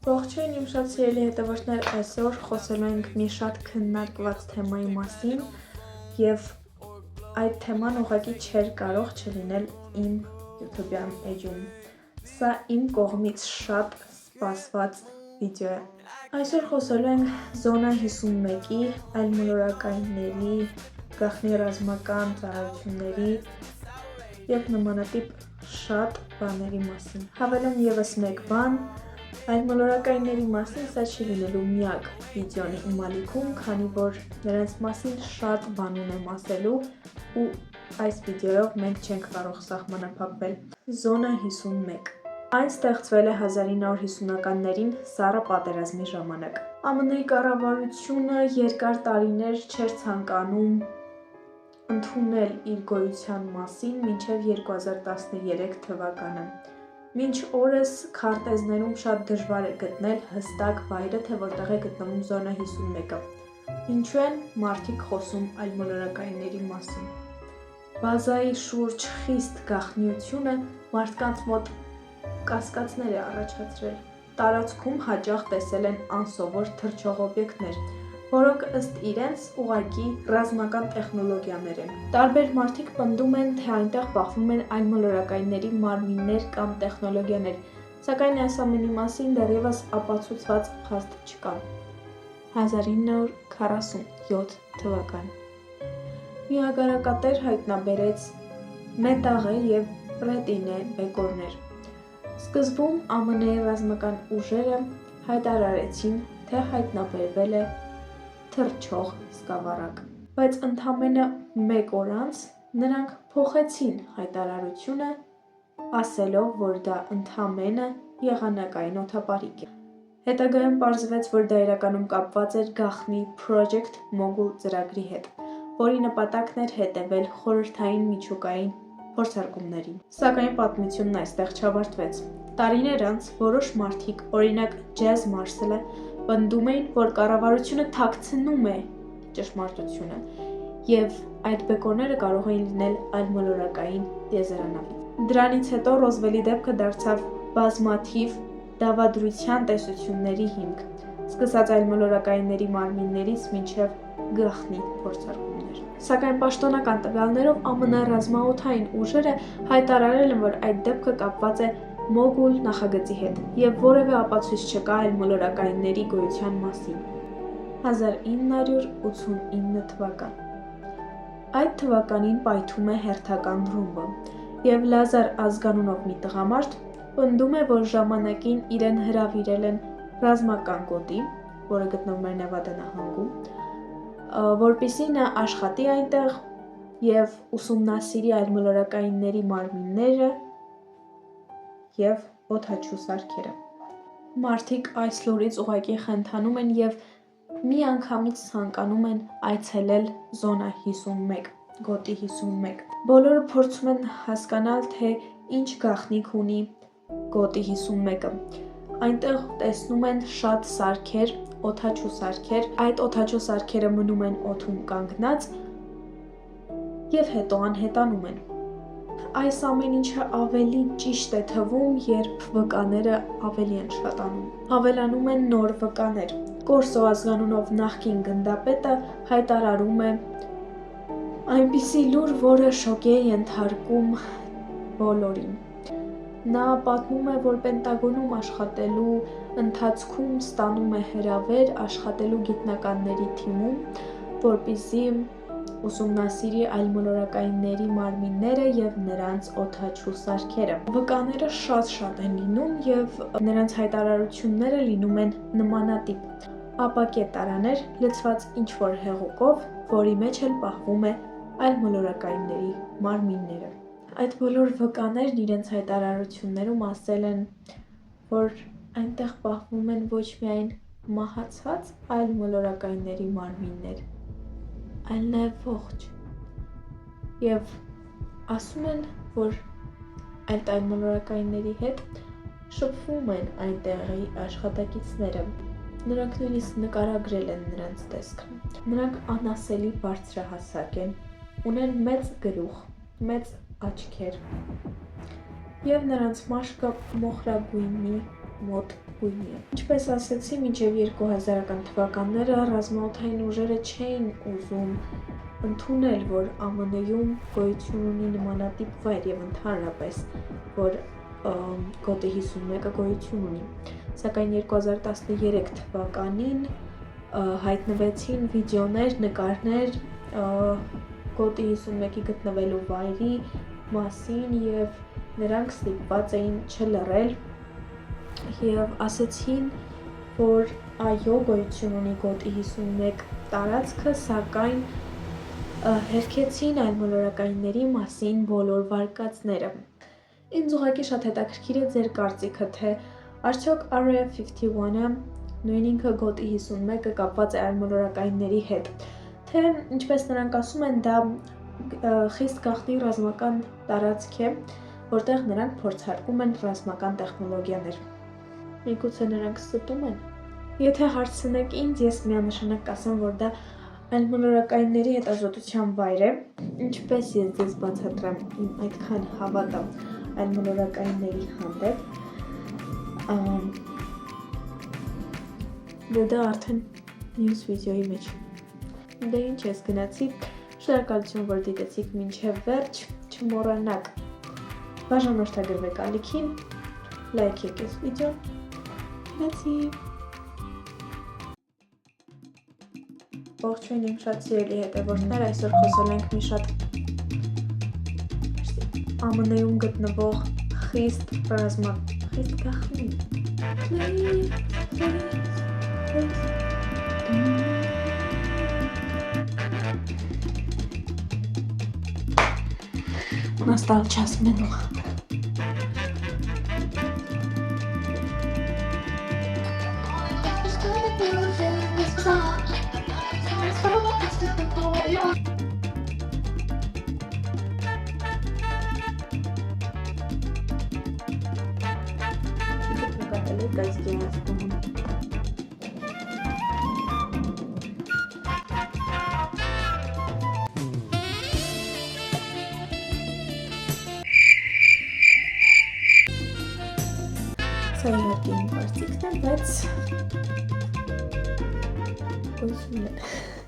Ողջույն իմ շատ սիրելի հետևորդներ, այսօր խոսելու ենք մի շատ քննարկված թեմայի մասին և այդ թեման ուղղակի չէր կարող չլինել իմ YouTube-յան էջում։ Սա իմ կողմից շատ սպասված վիդեո է։ Այսօր խոսելու ենք Զոնա 51-ի, այլմոլորակայինների, գաղտնի ռազմական ծառայությունների և նմանատիպ շատ բաների մասին։ Հավելեմ ևս մեկ բան, այլմոլորակայինների մասին սա չի լինելու միակ վիդեոն իմ ալիքում, քանի որ նրանց մասին շատ բան ունեմ ասելու ու այս վիդեոյով մենք չենք կարող սահմանափակվել։ Զոնա 51 Այն ստեղծվել է 1950-ականներին սառը պատերազմի ժամանակ։ ԱՄՆ-ի կառավարությունը երկար տարիներ չէր ցանկանում ընդունել իր գոյության մասին մինչև 2013 թվականը։ Մինչ օրս քարտեզներում շատ դժվար է գտնել հստակ վայրը, թե որտեղ է գտնվում Զոնա 51-ը։ Ինչու են մարդիկ խոսում այլմոլորակայինների մասին։ Բազայի շուրջ խիստ գաղտնիությունը մարդկանց մոտ կասկածներ է առաջացրել։ Տարածքում հաճախ տեսել են անսովոր թռչող օբյեկտներ, որոնք ըստ իրենց ուղղակի ռազմական տեխնոլոգիաներ են։ Տարբեր մարդիկ պնդում են, թե այնտեղ պահվում են այլմոլորակայինների մարմիններ կամ տեխնոլոգիաներ, սակայն այս ամենի մասին դեռևս ապացուցված փաստ չկա։ 1947 թվական մի ագարակատեր հայտնաբերեց մետաղե և ռետինե բեկորներ։ Սկզբում ԱՄՆ-ի ռազմական ուժերը հայտարարեցին, թե հայտնաբերվել է թռչող սկավառակ, բայց ընդամենը մեկ օր անց նրանք փոխեցին հայտարարությունը, ասելով, որ դա ընդամենը եղանակային օդապարիկ է։ Հետագայում պարզվեց, որ դա իրականում կապված էր գաղտնի Project Mogul ծրագրի հետ, որի նպատակն էր հետևել խորհրդային միջուկային փորձարկումներին։ Սակայն պատմությունն այստեղ չավարտվեց։ Տարիներ անց որոշ մարդիկ, օրինակ Ջեզ Մարսելը, պնդում էին, որ կառավարությունը թաքցնում է ճշմարտությունը, և այդ բեկորները կարող էին լինել այլմոլորակային տիեզերանավից։ Դրանից հետո Ռոզվելի դեպքը դարձավ բազմաթիվ դավադրության տեսությունների հիմք, սկսած այլմոլորակայինների մարմիններից մինչև գաղտնի փորձարկումներ։ Սակայն պաշտոնական տվյալներով ԱՄՆ ռազմաօդային ուժերը հայտարարել են, որ այդ դեպքը կապված է Մոգուլ նախագծի հետ և որևէ ապացույց չկա այլմոլորակայինների գոյության մասին։ 1989 թվական Այդ թվականին պայթում է հերթական ռումբը, և Լազար ազգանունով մի տղամարդ պնդում է, որ ժամանակին իրեն հրավիրել են ռազմական գոտի, որը գտնվում էր Նևադա նահանգում, որպեսզի նա աշխատի այնտեղ և ուսումնասիրի այլմոլորակայինների մարմինները և օդաչու սարքերը։ Մարդիկ այս լուրից ուղղակի խենթանում են և միանգամից ցանկանում են այցելել Զոնա 51, գոտի 51։ Բոլորը փորձում են հասկանալ, թե ինչ գաղտնիք ունի գոտի 51-ը։ Այնտեղ տեսնում են շատ սարքեր, օդաչու սարքեր, այդ օդաչու սարքերը մնում են օդում կանգնած և հետո անհետանում են։ Այս ամեն ինչը ավելի ճիշտ է թվում, երբ վկաները ավելի են շատանում։ Ավելանում են նոր վկաներ։ Կորսո ազգանունով նախկին գնդապետը հայտարարում է այնպիսի լուր, որը շոկի է ենթարկում բոլորին։ Նա պատմում է, որ Պենտագոնում աշխատելու ընթացքում ստանում է հրավեր աշխատելու գիտնականների թիմում, որպեսզի ուսումնասիրի այլմոլորակայինների մարմինները և նրանց օդաչու սարքերը։ Վկաները շատ են լինում և նրանց հայտարարությունները լինում են նմանատիպ՝ ապակե տարաներ լցված ինչ-որ հեղուկով, որի մեջ էլ պահվում է այլմոլորակայինների մարմինները։ Այդ բոլոր վկաներն իրենց հայտարարություններում ասել են, որ այնտեղ պահվում են ոչ միայն մահացած այլմոլորակայինների մարմիններ, այլ նաև ողջ, և ասում են, որ այդ այլմոլորակայինների հետ շփվում են այնտեղի աշխատակիցները։ Նրանք նույնիսկ նկարագրել են նրանց տեսքը։ Նրանք անասելի բարձրահասակ են, ունեն մեծ գլուխ, մեծ աչքեր, և նրանց մաշկը մոխրագույնի մոտ գույնի է։ Ինչպես ասեցի, մինչև 2000-ական թվականները ռազմաօդային ուժերը չէին ուզում ընդունել, որ ԱՄՆ-ում գոյություն ունի նմանատիպ վայր եւ ընդհանրապես, որ գոտի 51-ը գոյություն ունի։ Սակայն 2013 թվականին հայտնվեցին վիդեոներ, նկարներ գոտի 51-ի գտնվելու վայրի մասին եւ նրանք ստիպված էին չլռել եւ ասացին, որ այո, գոյություն ունի գոտի 51 տարածքը, սակայն հերքեցին այլմոլորակայինների մասին բոլոր վարկածները։ Ինձ ուղղակի շատ հետաքրքիր է ձեր կարծիքը, թե արդյոք Area 51-ը նույն ինքը գոտի 51-ը կապված է այլմոլորակայինների հետ, թե ինչպես նրանք ասում են, դա խիստ գաղտնի ռազմական տարածք է, որտեղ նրանք փորձարկում են ռազմական տեխնոլոգիաներ։ Միգուցե նրանք ստում են։ Եթե հարցնեք ինձ, ես միանշանակ կասեմ, որ դա այլմոլորակայինների հետազոտության վայր է, ինչպես ես ձեզ բացատրեմ իմ այդքան հավատը այլմոլորակայինների հանդեպ, դա արդեն մյուս վիդեոյի մեջ։ Դե ինչ ես գնացի, շնորհակալություն, որ դիտեցիք մինչև վերջ, չմոռանաք բաժանորդագրվեք ալիքին, լայք եկեք վիդեոն, գնացի։ Ողջույն իմ շատ սիրելի հետևորդներ, այսօր խոսել ենք մի շատ ԱՄՆ-ում գտնվող խիստ գաղտնի Настал час минул. Սա իհարկե իմ կարծիքն է, բայց գոյություն է։